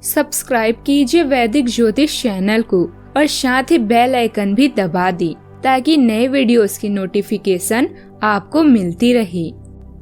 Subscribe कीजिए वैदिक ज्योतिष चैनल को और साथ ही बेल आइकन भी दबा दी ताकि नए वीडियोस की नोटिफिकेशन आपको मिलती रहे।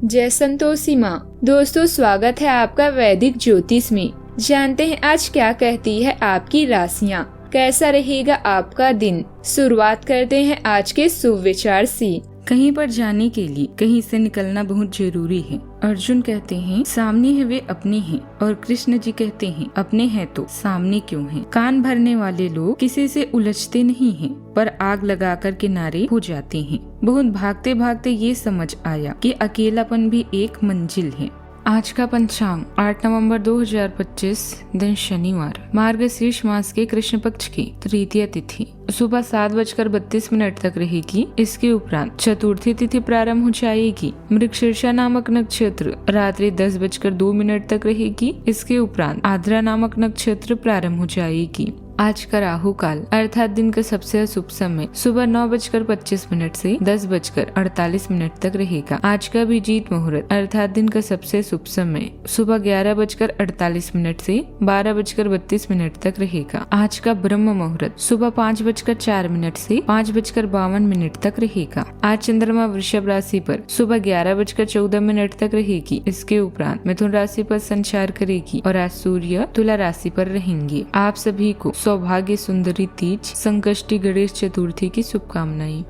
जय संतोषी माँ। दोस्तों, स्वागत है आपका वैदिक ज्योतिष में। जानते हैं आज क्या कहती है आपकी राशियाँ, कैसा रहेगा आपका दिन। शुरुआत करते हैं आज के शुभ विचार से। कहीं पर जाने के लिए कहीं से निकलना बहुत जरूरी है। अर्जुन कहते हैं सामने है वे अपने हैं, और कृष्ण जी कहते हैं अपने हैं तो सामने क्यों हैं। कान भरने वाले लोग किसी से उलझते नहीं हैं, पर आग लगाकर किनारे हो जाते हैं। बहुत भागते भागते ये समझ आया कि अकेलापन भी एक मंजिल है। आज का पंचांग 8 नवंबर 2025, दिन शनिवार, मार्गशीर्ष मास के कृष्ण पक्ष की तृतीया तिथि सुबह 7:32 तक रहेगी। इसके उपरांत चतुर्थी तिथि प्रारंभ हो जाएगी। मृगशीर्षा नामक नक्षत्र रात्रि 10:02 तक रहेगी। इसके उपरांत आद्रा नामक नक्षत्र प्रारंभ हो जाएगी। आज का राहु काल अर्थात दिन का सबसे अशुभ समय सुबह 9:25 से 10:48 तक रहेगा। आज का अभिजीत मुहूर्त अर्थात दिन का सबसे शुभ समय सुबह 11:48 से 12:32 तक रहेगा। आज का ब्रह्म मुहूर्त सुबह 5:04 से 5:52 तक रहेगा। आज चंद्रमा वृषभ राशि पर सुबह 11:14 तक रहेगी। इसके उपरांत मिथुन राशि पर संचार करेगी और आज सूर्य तुला राशि पर रहेंगे। आप सभी को सौभाग्य सुंदरी तीज संकष्टी गणेश चतुर्थी की शुभकामनाएं।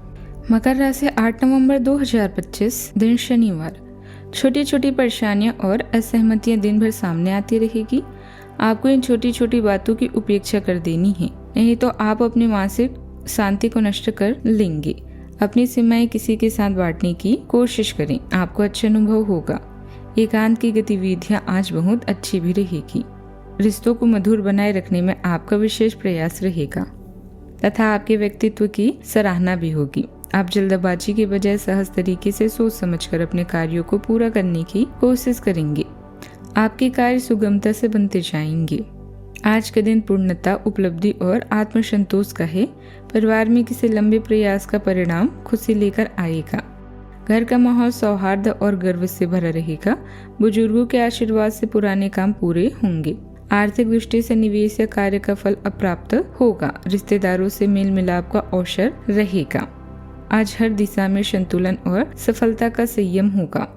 मकर राशि 8 नवंबर 2025, दिन शनिवार। छोटी छोटी परेशानियां और असहमतियां दिन भर सामने आती रहेगी। आपको इन छोटी छोटी बातों की उपेक्षा कर देनी है, नहीं तो आप अपनी मानसिक शांति को नष्ट कर लेंगे। अपनी सीमाएं किसी के साथ बांटने की कोशिश करें, आपको अच्छा अनुभव होगा। एकांत की गतिविधियां आज बहुत अच्छी भी रहेगी। रिश्तों को मधुर बनाए रखने में आपका विशेष प्रयास रहेगा तथा आपके व्यक्तित्व की सराहना भी होगी। आप जल्दबाजी के बजाय सहज तरीके से सोच समझकर अपने कार्यों को पूरा करने की कोशिश करेंगे। आपके कार्य सुगमता से बनते जाएंगे। आज का दिन पूर्णता, उपलब्धि और आत्मसंतोष का है। परिवार में किसी लंबे प्रयास का परिणाम खुशी लेकर आएगा। घर का माहौल सौहार्द और गर्व से भरा रहेगा। बुजुर्गों के आशीर्वाद से पुराने काम पूरे होंगे। आर्थिक दृष्टि से निवेश या कार्य का फल अप्राप्त होगा। रिश्तेदारों से मेल मिलाप का अवसर रहेगा। आज हर दिशा में संतुलन और सफलता का संयम होगा।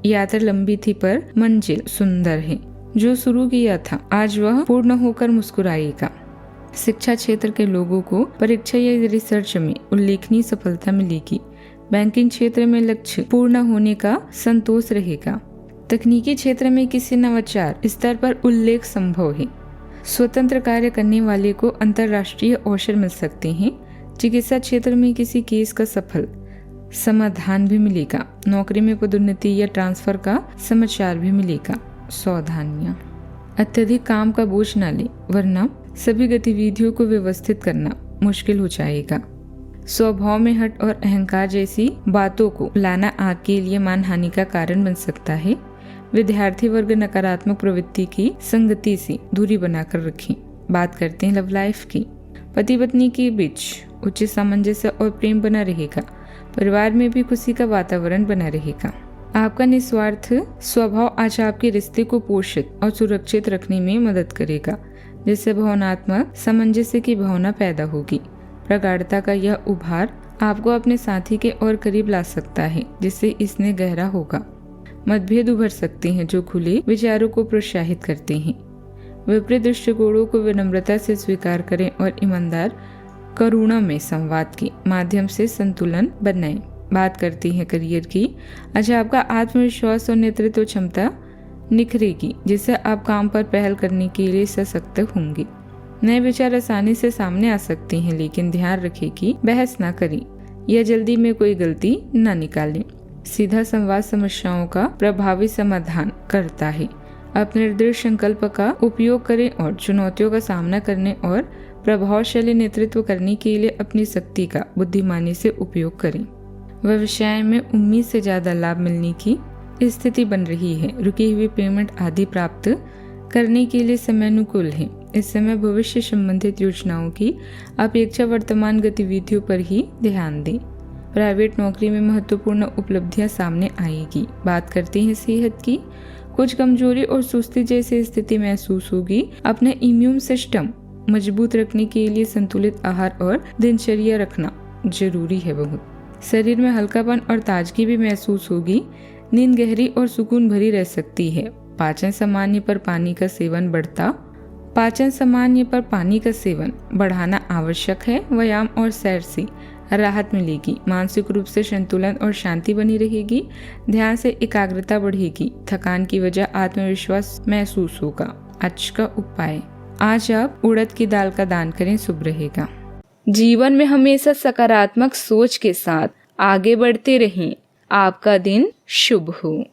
यात्रा लंबी थी पर मंजिल सुंदर है। जो शुरू किया था आज वह पूर्ण होकर मुस्कुराएगा। शिक्षा क्षेत्र के लोगों को परीक्षा या रिसर्च में उल्लेखनीय सफलता मिलेगी। बैंकिंग क्षेत्र में लक्ष्य पूर्ण होने का संतोष रहेगा। तकनीकी क्षेत्र में किसी नवाचार स्तर पर उल्लेख संभव है। स्वतंत्र कार्य करने वाले को अंतर्राष्ट्रीय अवसर मिल सकते हैं। चिकित्सा क्षेत्र में किसी केस का सफल समाधान भी मिलेगा। नौकरी में पदोन्नति या ट्रांसफर का समाचार भी मिलेगा। सावधानियां, अत्यधिक काम का बोझ न ले, वरना सभी गतिविधियों को व्यवस्थित करना मुश्किल हो जाएगा। स्वभाव में हट और अहंकार जैसी बातों को लाना आपके लिए मानहानि का कारण बन सकता है। विद्यार्थी वर्ग नकारात्मक प्रवृत्ति की संगति से दूरी बनाकर रखें। बात करते हैं लव लाइफ की। पति पत्नी के बीच उचित सामंजस्य और प्रेम बना रहेगा। परिवार में भी खुशी का वातावरण बना रहेगा। आपका निस्वार्थ स्वभाव आज आपके रिश्ते को पोषित और सुरक्षित रखने में मदद करेगा, जिससे भावनात्मक सामंजस्य की भावना पैदा होगी। प्रगाढ़ता का यह उभार आपको अपने साथी के और करीब ला सकता है, जिससे इसने गहरा होगा। मतभेद उभर सकते हैं जो खुले विचारों को प्रोत्साहित करते हैं। विपरीत दृष्टिकोणों को विनम्रता से स्वीकार करें और ईमानदार करुणा में संवाद के माध्यम से संतुलन बनाएं। बात करते हैं करियर की। आज आपका आत्मविश्वास और नेतृत्व क्षमता निखरेगी, जिससे आप काम पर पहल करने के लिए सशक्त होंगे। नए विचार आसानी से सामने आ सकते हैं, लेकिन ध्यान रखें कि बहस न करें या जल्दी में कोई गलती न निकालें। सीधा संवाद समस्याओं का प्रभावी समाधान करता है। अपने दृढ़ संकल्प का उपयोग करें और चुनौतियों का सामना करने और प्रभावशाली नेतृत्व करने के लिए अपनी शक्ति का बुद्धिमानी से उपयोग करें। व्यवसाय में उम्मीद से ज्यादा लाभ मिलने की स्थिति बन रही है। रुकी हुई पेमेंट आदि प्राप्त करने के लिए समय अनुकूल है। इस समय भविष्य संबंधित योजनाओं की अपेक्षा वर्तमान गतिविधियों पर ही ध्यान दें। प्राइवेट नौकरी में महत्वपूर्ण उपलब्धियां सामने आएगी। बात करते हैं सेहत की। कुछ कमजोरी और सुस्ती जैसी स्थिति महसूस होगी। अपने इम्यून सिस्टम मजबूत रखने के लिए संतुलित आहार और दिनचर्या रखना जरूरी है बहुत। शरीर में हल्कापन और ताजगी भी महसूस होगी। नींद गहरी और सुकून भरी रह सकती है। पाचन सामान्य पर पानी का सेवन बढ़ाना आवश्यक है। व्यायाम और सैर से राहत मिलेगी। मानसिक रूप से संतुलन और शांति बनी रहेगी। ध्यान से एकाग्रता बढ़ेगी। थकान की वजह आत्मविश्वास महसूस होगा। आज का उपाय, आज आप उड़द की दाल का दान करें, शुभ रहेगा। जीवन में हमेशा सकारात्मक सोच के साथ आगे बढ़ते रहें। आपका दिन शुभ हो।